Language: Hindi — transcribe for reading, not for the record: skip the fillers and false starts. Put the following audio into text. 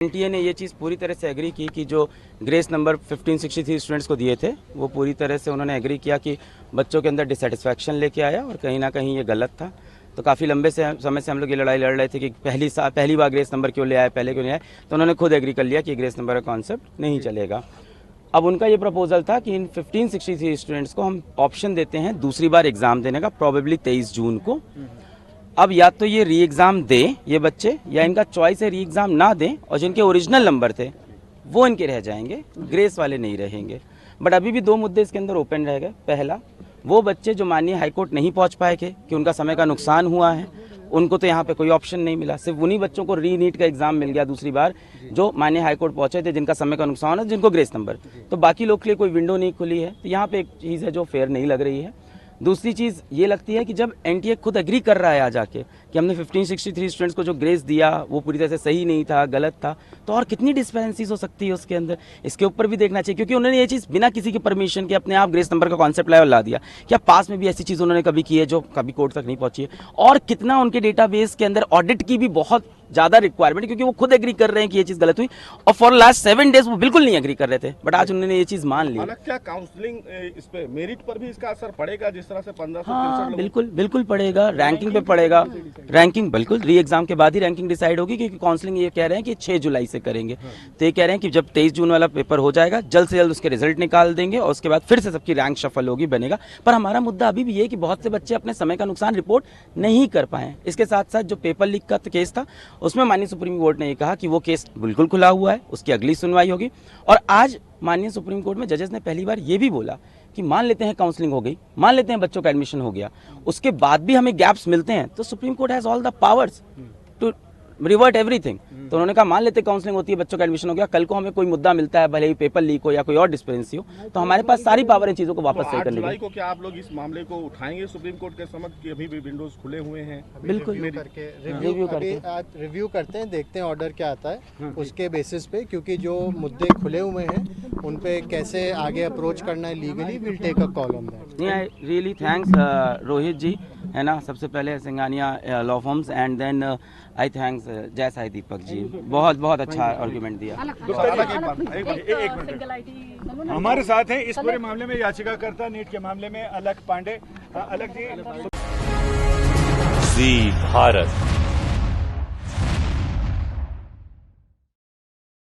एनटीए ने ये चीज़ पूरी तरह से एग्री की कि जो ग्रेस नंबर 1563 स्टूडेंट्स को दिए थे वो पूरी तरह से उन्होंने एग्री किया कि बच्चों के अंदर डिससेटिस्फैक्शन लेके आया और कहीं ना कहीं ये गलत था। तो काफ़ी लंबे समय से हम लोग ये लड़ाई लड़ रहे थे कि पहली बार ग्रेस नंबर क्यों ले आए, पहले क्यों नहीं आए। तो उन्होंने खुद एग्री कर लिया कि ग्रेस नंबर का कॉन्सेप्ट नहीं चलेगा। अब उनका ये प्रपोजल था कि इन 1563 स्टूडेंट्स को हम ऑप्शन देते हैं दूसरी बार एग्ज़ाम देने का, प्रॉबेबली 23 जून को। अब या तो ये री एग्ज़ाम दें ये बच्चे, या इनका चॉइस है री एग्ज़ाम ना दें और जिनके ओरिजिनल नंबर थे वो इनके रह जाएंगे, ग्रेस वाले नहीं रहेंगे। बट अभी भी दो मुद्दे इसके अंदर ओपन रह गए। पहला, वो बच्चे जो माननीय हाईकोर्ट नहीं पहुंच पाए थे कि उनका समय का नुकसान हुआ है, उनको तो यहाँ पे कोई ऑप्शन नहीं मिला। सिर्फ उन्हीं बच्चों को री नीट का एग्जाम मिल गया दूसरी बार जो माननीय हाईकोर्ट पहुंचे थे, जिनका समय का नुकसान है, जिनको ग्रेस नंबर। तो बाकी लोग के लिए कोई विंडो नहीं खुली है। तो यहाँ पे एक चीज़ है जो फेयर नहीं लग रही है। दूसरी चीज़ ये लगती है कि जब एनटीए खुद एग्री कर रहा है आ जाके कि हमने 1563 स्टूडेंट्स को जो ग्रेस दिया वो पूरी तरह से सही नहीं था, गलत था, तो और कितनी डिस्पेरेंसीज हो सकती है उसके अंदर, इसके ऊपर भी देखना चाहिए। क्योंकि उन्होंने ये चीज़ बिना किसी की परमिशन के अपने आप ग्रेस नंबर का कॉन्सेप्ट लेवल ला दिया। क्या पास में भी ऐसी चीज़ उन्होंने कभी की है जो कभी कोर्ट तक नहीं पहुंची है? और कितना उनके डेटाबेस के अंदर ऑडिट की भी बहुत ज़्यादा रिक्वायरमेंट, क्योंकि वो खुद एग्री कर रहे हैं कि ये चीज़ गलत हुई और फॉर लास्ट 7 डेज वो बिल्कुल नहीं एग्री कर रहे थे। बट आज उन्होंने ये चीज़ मान ली। क्या काउंसलिंग इस पे मेरिट पर भी इसका असर पड़ेगा, जिस तरह से 1563 हाँ, बिल्कुल पड़ेगा, रैंकिंग पे पड़ेगा। रैंकिंग बिल्कुल री एग्जाम के बाद ही रैंकिंग डिसाइड होगी, क्योंकि काउंसलिंग ये कह रहे हैं कि 6 जुलाई से करेंगे। तो ये कह रहे हैं कि जब 23 जून वाला पेपर हो जाएगा जल्द से जल्द उसके रिजल्ट निकाल देंगे और उसके बाद फिर से सबकी रैंक शफल होगी, बनेगा। पर हमारा मुद्दा अभी भी ये कि बहुत से बच्चे अपने समय का नुकसान रिपोर्ट नहीं कर पाए। इसके साथ साथ जो पेपर लीक का केस था उसमें माननीय सुप्रीम कोर्ट ने ये कहा कि वो केस बिल्कुल खुला हुआ है, उसकी अगली सुनवाई होगी। और आज माननीय सुप्रीम कोर्ट में जजेस ने पहली बार ये भी बोला कि मान लेते हैं काउंसलिंग हो गई, मान लेते हैं बच्चों का एडमिशन हो गया, उसके बाद भी हमें गैप्स मिलते हैं, तो supreme court has all the powers to revert everything. तो उन्होंने कहा मान लेते काउंसलिंग होती है, बच्चों का एडमिशन हो गया, कल को हमें कोई मुद्दा मिलता है, भले ही पेपर लीक हो या कोई और डिस्पेरेंसी हो, तो हमारे पास सारी पावर इन चीजों को वापस सही करने की। को क्या आप लोग इस मामले को उठाएंगे सुप्रीम कोर्ट के समक्ष कि अभी भी विंडोज खुले हुए हैं? बिल्कुल रिव्यू करते हैं, देखते हैं ऑर्डर क्या आता है उसके बेसिस पे, क्योंकि जो मुद्दे खुले हुए हैं उन पे कैसे आगे अप्रोच करना है legally, will take a call on that. I really thanks Rohit ji, है ना, सबसे पहले Singhania law firms and then I thanks Jay Sai Deepak ji, बहुत अच्छा आर्गुमेंट दिया। हमारे साथ हैं इस पूरे मामले में याचिकाकर्ता नीट के मामले में अलख पांडे। अलख जी, जी भारत।